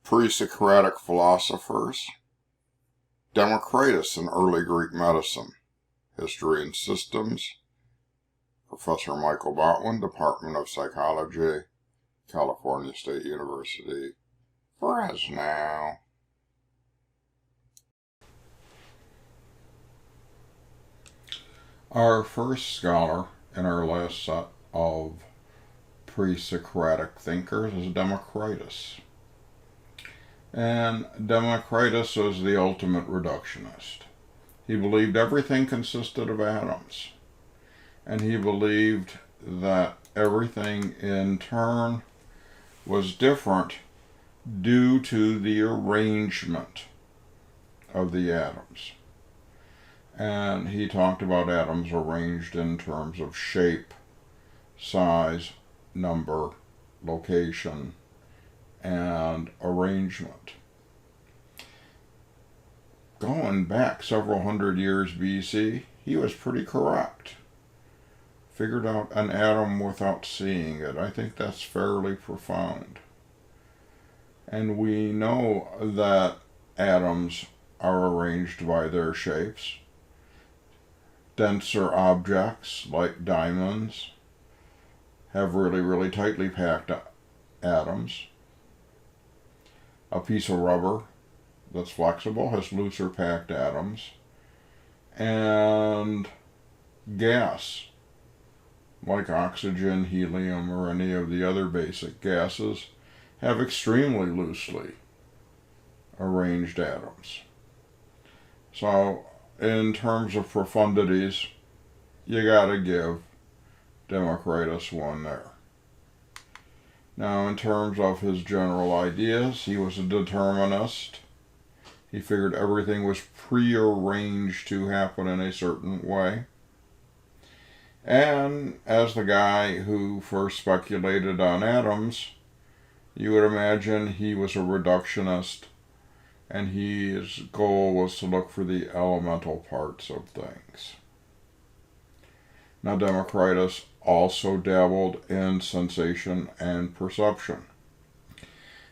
Pre-Socratic philosophers, Democritus in early Greek medicine, history and systems, Professor Michael Botwin, Department of Psychology, California State University, Fresno. Our first scholar in our last set of pre-Socratic thinkers is Democritus. And Democritus was the ultimate reductionist. He believed everything consisted of atoms. And he believed that everything in turn was different due to the arrangement of the atoms. And he talked about atoms arranged in terms of shape, size, number, location, and arrangement. Going back several hundred years BC, he was pretty correct. Figured out an atom without seeing it. I think that's fairly profound. And we know that atoms are arranged by their shapes. Denser objects, like diamonds, have really tightly packed atoms. A piece of rubber that's flexible has looser packed atoms. And gas, like oxygen, helium, or any of the other basic gases, have extremely loosely arranged atoms. So, in terms of profundities, you gotta give Democritus one there. Now, in terms of his general ideas, he was a determinist. He figured everything was prearranged to happen in a certain way. And as the guy who first speculated on atoms, you would imagine he was a reductionist, and his goal was to look for the elemental parts of things. Now, Democritus also dabbled in sensation and perception.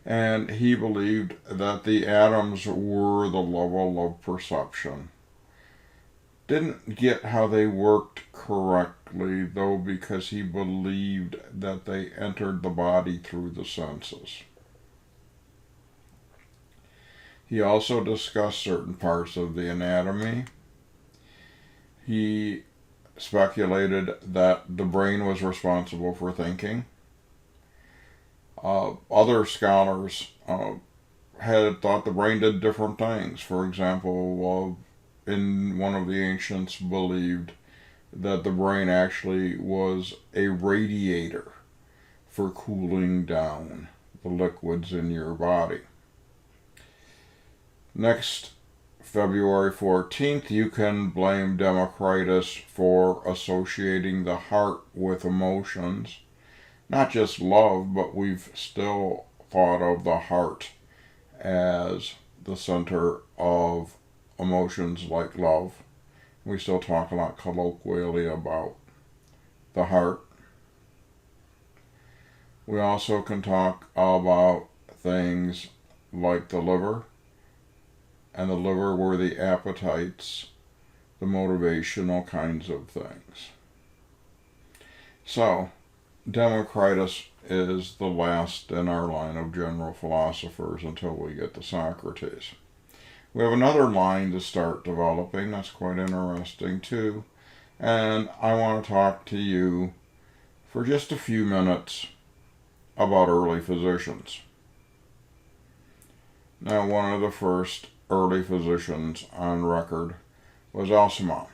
And he believed that the atoms were the level of perception. Didn't get how they worked correctly, though, because he believed that they entered the body through the senses. He also discussed certain parts of the anatomy. He speculated that the brain was responsible for thinking. Other scholars had thought the brain did different things. For example, in one of the ancients believed that the brain actually was a radiator for cooling down the liquids in your body. Next February 14th, you can blame Democritus for associating the heart with emotions. Not just love, but we've still thought of the heart as the center of emotions like love. We still talk a lot colloquially about the heart. We also can talk about things like the liver, and the liver were the appetites, the motivational kinds of things. So, Democritus is the last in our line of general philosophers until we get to Socrates. We have another line to start developing that's quite interesting too, and I want to talk to you for just a few minutes about early physicians. Now, one of the first early physicians on record was Alcmaeon.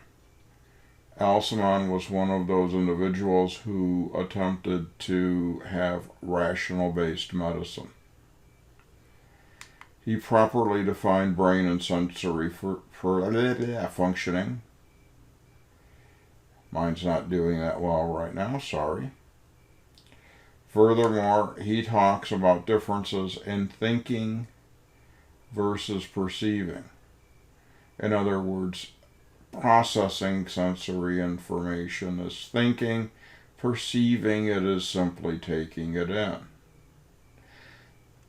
Alcmaeon was one of those individuals who attempted to have rational-based medicine. He properly defined brain and sensory functioning. Mine's not doing that well right now, sorry. Furthermore, he talks about differences in thinking versus perceiving. In other words, processing sensory information is thinking, perceiving it is simply taking it in.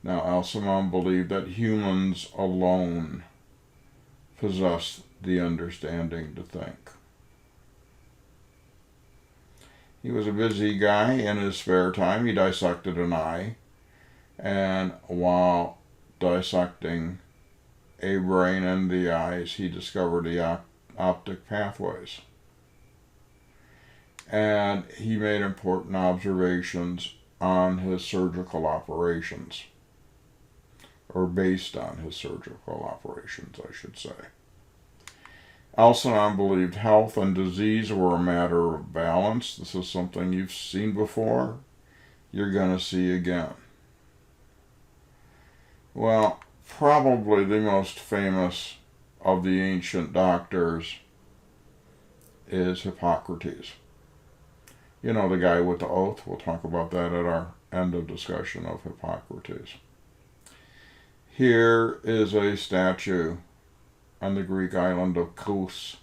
Now, Alcmaeon believed that humans alone possess the understanding to think. He was a busy guy. In his spare time, he dissected an eye, and while dissecting a brain and the eyes, he discovered the optic pathways. And he made important observations on his surgical operations, or based on his surgical operations, I should say. Alcmaeon believed health and disease were a matter of balance. This is something you've seen before, you're going to see again. Well, probably the most famous of the ancient doctors is Hippocrates. You know, the guy with the oath. We'll talk about that at our end of discussion of Hippocrates. Here is a statue on the Greek island of Kos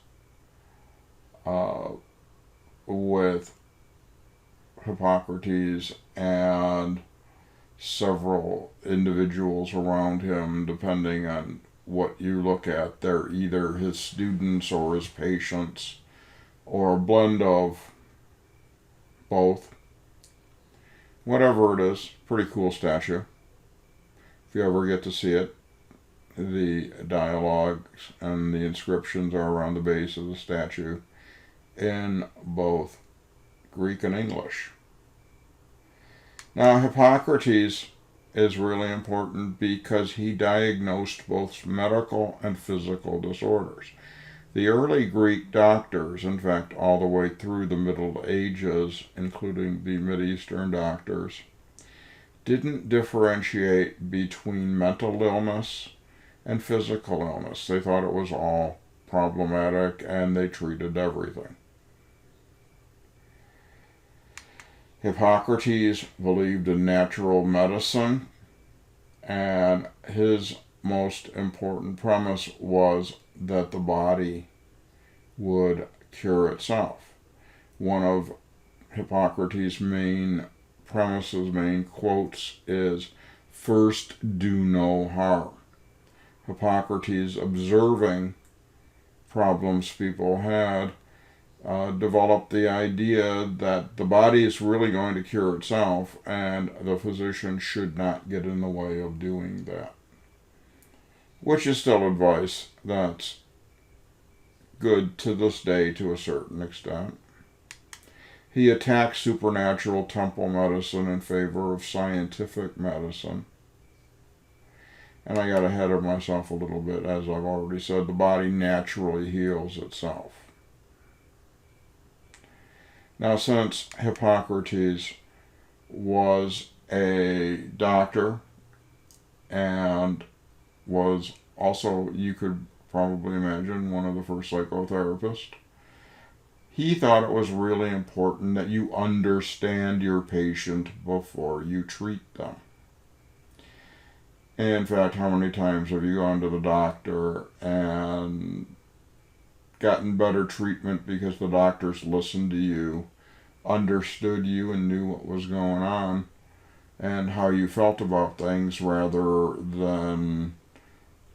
with Hippocrates and several individuals around him, depending on what you look at. They're either his students or his patients, or a blend of both. Whatever it is, pretty cool statue. If you ever get to see it, the dialogues and the inscriptions are around the base of the statue in both Greek and English. Now, Hippocrates is really important because he diagnosed both medical and physical disorders. The early Greek doctors, in fact, all the way through the Middle Ages, including the Mid-Eastern doctors, didn't differentiate between mental illness and physical illness. They thought it was all problematic, and they treated everything. Hippocrates believed in natural medicine, and his most important premise was that the body would cure itself. One of Hippocrates' main premises, main quotes, is, "First do no harm." Hippocrates, observing problems people had, developed the idea that the body is really going to cure itself, and the physician should not get in the way of doing that. Which is still advice that's good to this day to a certain extent. He attacked supernatural temple medicine in favor of scientific medicine. And I got ahead of myself a little bit. As I've already said, the body naturally heals itself. Now, since Hippocrates was a doctor and was also, you could probably imagine, one of the first psychotherapists, he thought it was really important that you understand your patient before you treat them. In fact, how many times have you gone to the doctor and gotten better treatment because the doctors listened to you, understood you, and knew what was going on and how you felt about things, rather than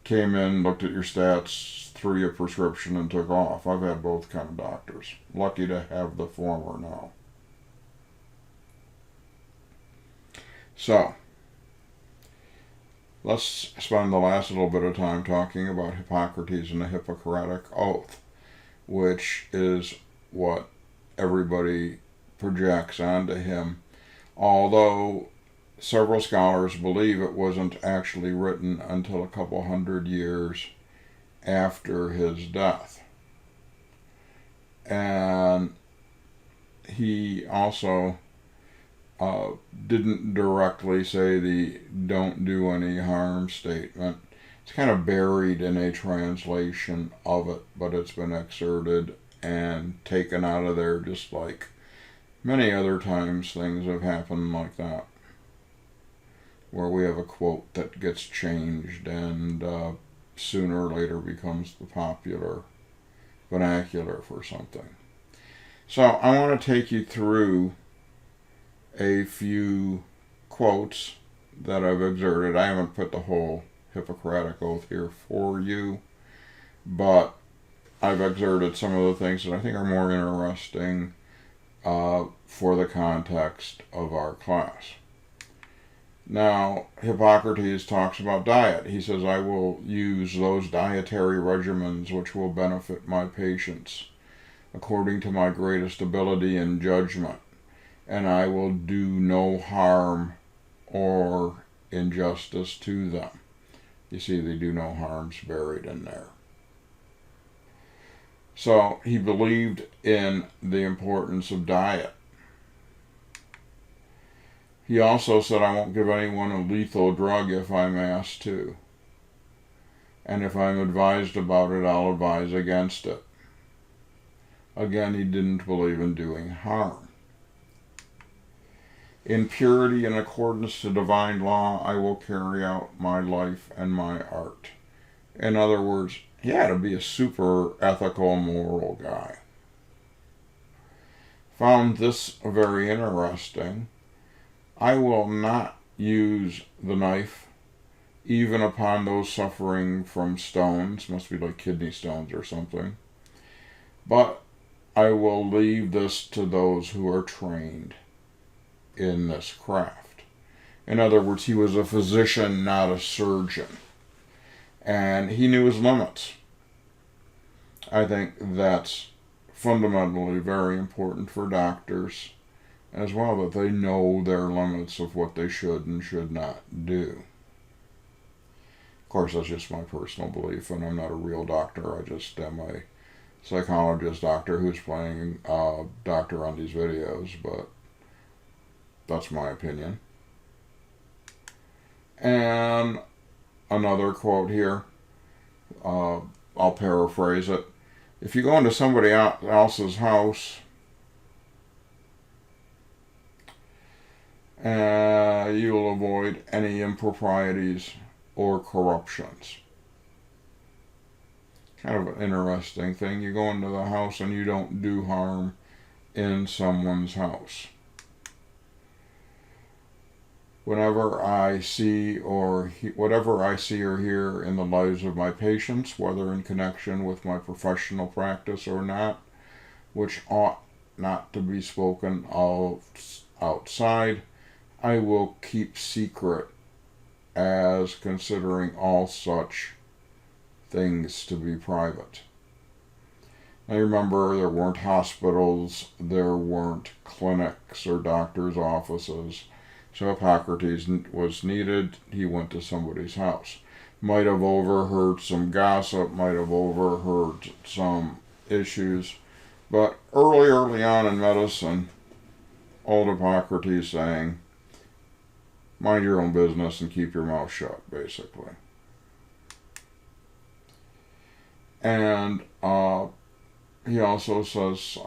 came in, looked at your stats, threw you a prescription, and took off? I've had both kind of doctors. Lucky to have the former now. So, let's spend the last little bit of time talking about Hippocrates and the Hippocratic Oath, which is what everybody projects onto him, although several scholars believe it wasn't actually written until a couple hundred years after his death. And he also didn't directly say the "don't do any harm" statement. It's kind of buried in a translation of it, but it's been excerpted and taken out of there, just like many other times things have happened like that, where we have a quote that gets changed and sooner or later becomes the popular vernacular for something. So I want to take you through a few quotes that I've exerted. I haven't put the whole Hippocratic Oath here for you, but I've exerted some of the things that I think are more interesting for the context of our class. Now, Hippocrates talks about diet. He says, I will use those dietary regimens which will benefit my patients according to my greatest ability and judgment, and I will do no harm or injustice to them. You see, they do no harm's buried in there. So he believed in the importance of diet. He also said, I won't give anyone a lethal drug if I'm asked to. And if I'm advised about it, I'll advise against it. Again, he didn't believe in doing harm. In purity and accordance to divine law, I will carry out my life and my art. In other words, he had to be a super ethical, moral guy. Found this very interesting. I will not use the knife, even upon those suffering from stones, must be like kidney stones or something, but I will leave this to those who are trained in this craft. In other words, he was a physician, not a surgeon, and he knew his limits. I think that's fundamentally very important for doctors as well, that they know their limits of what they should and should not do. Of course, that's just my personal belief, and I'm not a real doctor. I just am a psychologist doctor who's playing doctor on these videos, but that's my opinion. And another quote here, I'll paraphrase it. If you go into somebody else's house, you will avoid any improprieties or corruptions. Kind of an interesting thing. You go into the house and you don't do harm in someone's house. Whenever I see whatever I see or hear in the lives of my patients, whether in connection with my professional practice or not, which ought not to be spoken of outside, I will keep secret, as considering all such things to be private. Now remember, there weren't hospitals, there weren't clinics or doctors' offices, so Hippocrates was needed. He went to somebody's house. Might have overheard some gossip, might have overheard some issues, but early on in medicine, old Hippocrates saying, mind your own business and keep your mouth shut, basically. And he also says,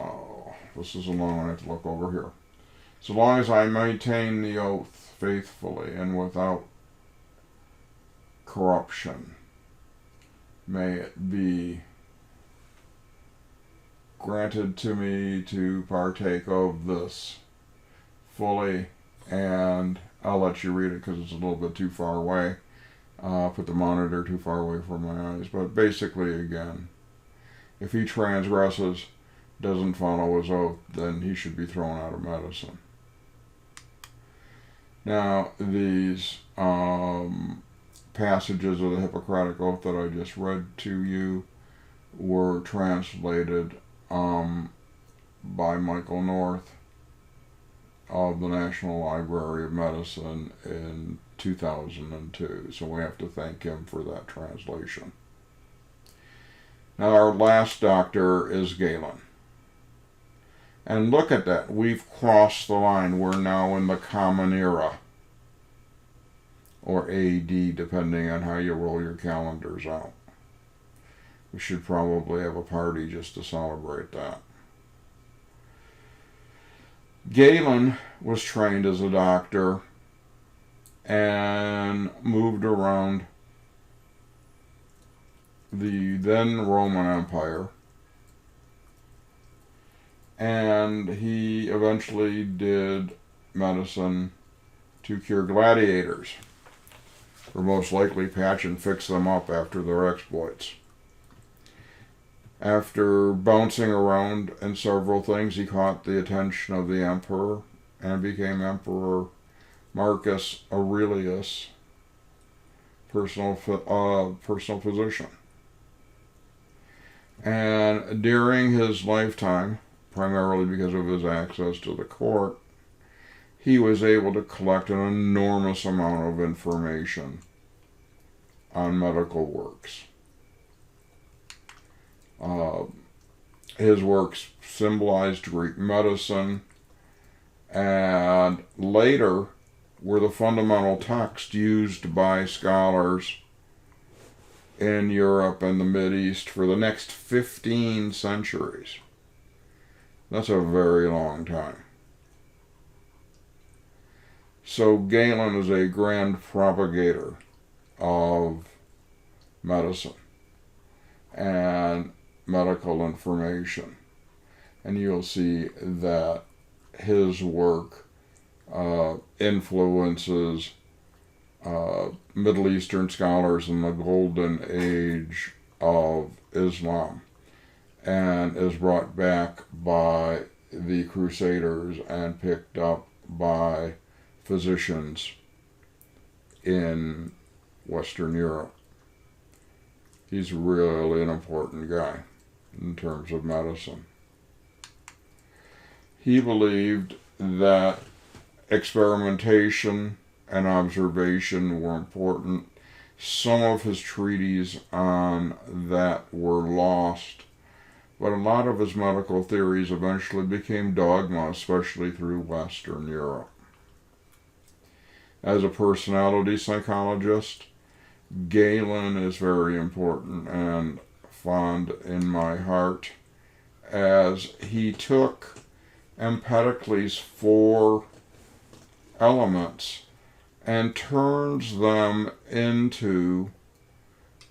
this is a long one, I have to look over here. So long as I maintain the oath faithfully and without corruption, may it be granted to me to partake of this fully, and I'll let you read it because it's a little bit too far away. Put the monitor too far away from my eyes. But basically, again, if he transgresses, doesn't follow his oath, then he should be thrown out of medicine. Now, these passages of the Hippocratic Oath that I just read to you were translated by Michael North of the National Library of Medicine in 2002. So we have to thank him for that translation. Now our last doctor is Galen. And look at that. We've crossed the line. We're now in the Common Era. Or AD, depending on how you roll your calendars out. We should probably have a party just to celebrate that. Galen was trained as a doctor and moved around the then Roman Empire, and he eventually did medicine to cure gladiators, or most likely patch and fix them up after their exploits. After bouncing around in several things, he caught the attention of the emperor and became Emperor Marcus Aurelius' personal physician. And during his lifetime, primarily because of his access to the court, he was able to collect an enormous amount of information on medical works. His works symbolized Greek medicine, and later were the fundamental text used by scholars in Europe and the Mideast for the next 15 centuries. That's a very long time. So Galen is a grand propagator of medicine and medical information. And you'll see that his work influences Middle Eastern scholars in the golden age of Islam, and is brought back by the Crusaders and picked up by physicians in Western Europe. He's really an important guy in terms of medicine. He believed that experimentation and observation were important. Some of his treatises on that were lost, but a lot of his medical theories eventually became dogma, especially through Western Europe. As a personality psychologist, Galen is very important and fond in my heart, as he took Empedocles' 4 elements and turns them into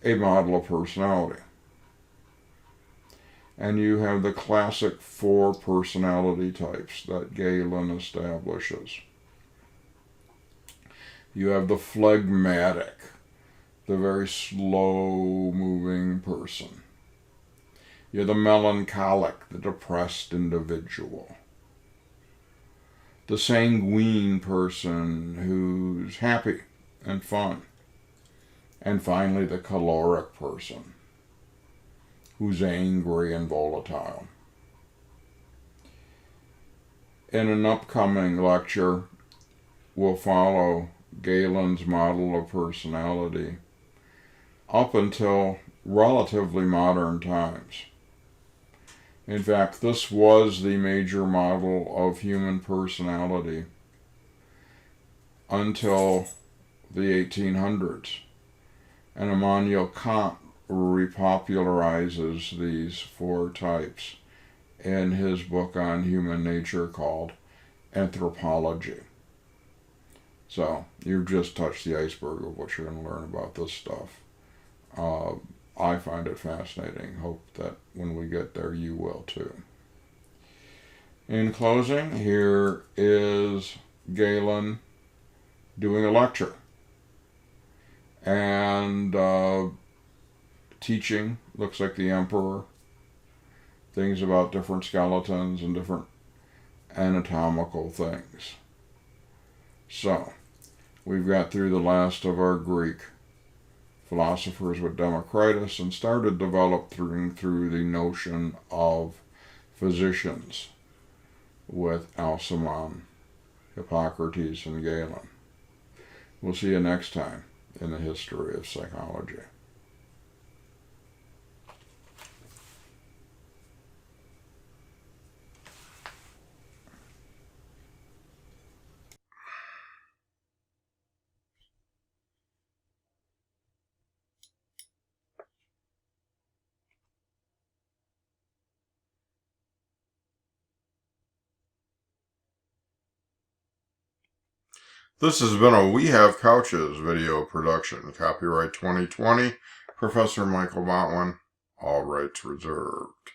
a model of personality. And you have the classic 4 personality types that Galen establishes. You have the phlegmatic, the very slow-moving person. You have the melancholic, the depressed individual. The sanguine person who's happy and fun. And finally, the choleric person who's angry and volatile. In an upcoming lecture, we'll follow Galen's model of personality up until relatively modern times. In fact, this was the major model of human personality until the 1800s. And Immanuel Kant repopularizes these 4 types in his book on human nature called Anthropology. So, you've just touched the iceberg of what you're going to learn about this stuff. I find it fascinating. Hope that when we get there, you will too. In closing, here is Galen doing a lecture and teaching, looks like the emperor, things about different skeletons and different anatomical things. So, we've got through the last of our Greek philosophers with Democritus and started developing through the notion of physicians with Alcmaeon, Hippocrates, and Galen. We'll see you next time in the history of psychology. This has been a We Have Couches video production. Copyright 2020, Professor Michael Botwin, all rights reserved.